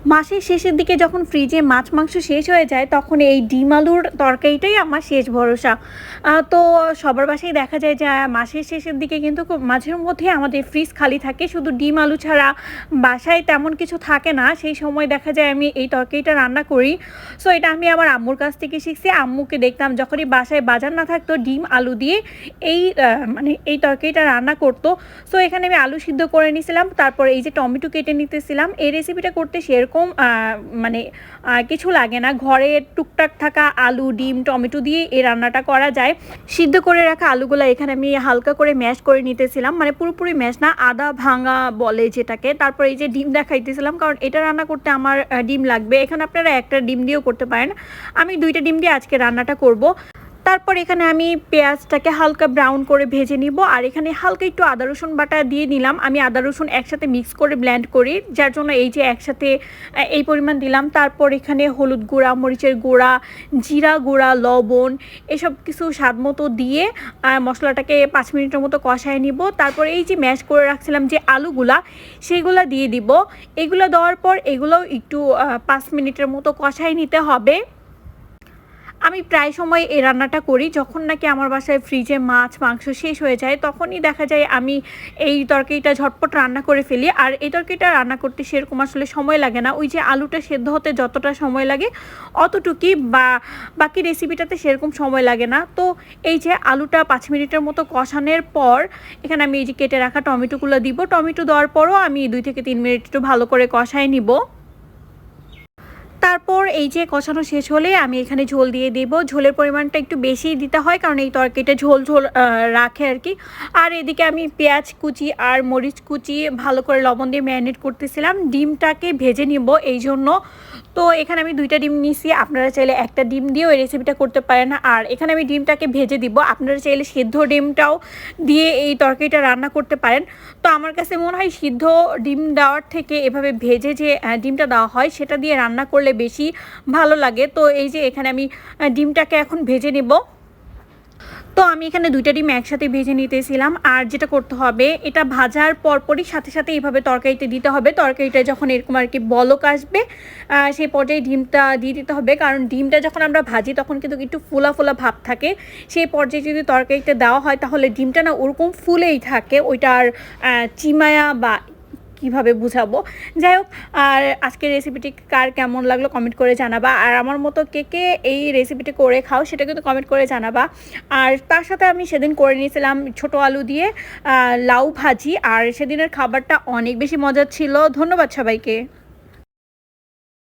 মাসের শেষের দিকে যখন ফ্রিজে মাছ মাংস শেষ হয়ে যায় তখন এই ডিম আলুর তরকারিটাই আমার শেষ ভরসা। তো সবার বাসায় দেখা যায় যে মাসের শেষের দিকে কিন্তু খুব মাঝের মধ্যে আমাদের ফ্রিজ খালি থাকে, শুধু ডিম আলু ছাড়া বাসায় তেমন কিছু থাকে না। সেই সময় দেখা যায় আমি এই তরকারিটা রান্না করি। সো এটা আমি আমার আম্মুর কাছ থেকে শিখছি। আম্মুকে দেখতাম যখনই বাসায় বাজার না থাকতো ডিম আলু দিয়ে মানে এই তরকারিটা রান্না করতো। সো এখানে আমি আলু সিদ্ধ করে নিয়েছিলাম, তারপর এই যে টমেটো কেটে নিতেছিলাম। এই রেসিপিটা করতে সেরকম মানে কিছু লাগে না, ঘরে টুকটাক থাকা আলু, ডিম, টমেটো দিয়ে এই রান্নাটা করা যায়। সিদ্ধ করে রাখা আলুগুলো এখানে আমি হালকা করে ম্যাশ করে নিতেছিলাম, মানে পুরোপুরি ম্যাশ না, আদা ভাঙা বলে যেটাকে। তারপর এই যে ডিম দেখাইতেছিলাম, কারণ এটা রান্না করতে আমার ডিম লাগবে। এখানে আপনারা একটা ডিম দিয়েও করতে পারেন, আমি 2টা ডিম দিয়ে আজকে রান্নাটা করব। তারপর এখানে আমি পেঁয়াজটাকে হালকা ব্রাউন করে ভেজে নিব, আর এখানে হালকা একটু আদা রসুন বাটা দিয়ে নিলাম। আমি আদা রসুন একসাথে মিক্স করে ব্লেন্ড করি, যার জন্য এই যে একসাথে এই পরিমাণ দিলাম। তারপর এখানে হলুদ গুঁড়া, মরিচের গুঁড়া, জিরা গুঁড়া, লবণ, এসব কিছু স্বাদ মতো দিয়ে মশলাটাকে 5 মিনিটের মতো কষায় নিব। তারপর এই যে ম্যাশ করে রাখছিলাম যে আলুগুলা, সেইগুলা দিয়ে দিব। এগুলো দেওয়ার পর এগুলোও একটু 5 মিনিটের মতো কষায় নিতে হবে। আমি প্রায় সময় এই রান্নাটা করি যখন নাকি আমার বাসায় ফ্রিজে মাছ মাংস শেষ হয়ে যায়, তখনই দেখা যায় আমি এই তরকারিটা ঝটপট রান্না করে ফেলি। আর এই তরকারিটা রান্না করতে সেরকম আসলে সময় লাগে না, ওই যে আলুটা সেদ্ধ হতে যতটা সময় লাগে অতটুকুই, বা বাকি রেসিপিটাতে সেরকম সময় লাগে না। তো এই যে আলুটা 5 মিনিটের মতো কষানোর পর এখানে আমি এই যে কেটে রাখা টমেটোগুলো দিব। টমেটো দেওয়ার পরও আমি 2 থেকে 3 মিনিট একটু ভালো করে কষায় নিব। তারপর এই যে কষানো শেষ হলে আমি এখানে ঝোল দিয়ে দেব। ঝোলের পরিমাণটা একটু বেশিই দিতে হয়, কারণ এই তরকারিটা ঝোল ঝোল রাখে আর কি। আর এদিকে আমি পেঁয়াজ কুচি আর মরিচ কুচি ভালো করে লবণ দিয়ে ম্যারিনেট করতেছিলাম, ডিমটাকে ভেজে নিব এই জন্য। তো এখানে আমি 2টা ডিম নিয়েছি, আপনারা চাইলে একটা ডিম দিয়েও এই রেসিপিটা করতে পারেন। আর এখানে আমি ডিমটাকে ভেজে দিব, আপনারা চাইলে সিদ্ধ ডিমটাও দিয়ে এই তরকারিটা রান্না করতে পারেন। তো আমার কাছে মনে হয় সিদ্ধ ডিম দেওয়ার থেকে এভাবে ভেজে যে ডিমটা দেওয়া হয় সেটা দিয়ে রান্না করলে বেশি ভালো লাগে। তো এই যে এখানে আমি ডিমটাকে এখন ভেজে নেব। তো আমি এখানে 2টা ডিম একসাথে ভেজে নিতেছিলাম। আর যেটা করতে হবে, এটা ভাজার পরপরই সাথে সাথে এইভাবে তরকারিতে দিতে হবে। তরকারিটা যখন এরকম আর কি বলক আসবে সেই পর্যায়ে ডিমটা দিয়ে দিতে হবে, কারণ ডিমটা যখন আমরা ভাজি তখন কিন্তু একটু ফোলা ফোলা ভাব থাকে। সেই পর্যায়ে যদি তরকারিতে দেওয়া হয় তাহলে ডিমটা না ওরকম ফুলেই থাকে, ওইটার চিমায়া বা কীভাবে বুঝাবো, যাই হোক। আর আজকের রেসিপিটি কার কেমন লাগলো কমেন্ট করে জানাবা। আর আমার মতো কে কে এই রেসিপিটি করে খাও সেটা কিন্তু কমেন্ট করে জানাবা। আর তার সাথে আমি সেদিন করে নিয়েছিলাম ছোটো আলু দিয়ে লাউ ভাজি, আর সেদিনের খাবারটা অনেক বেশি মজার ছিল। ধন্যবাদ সবাইকে।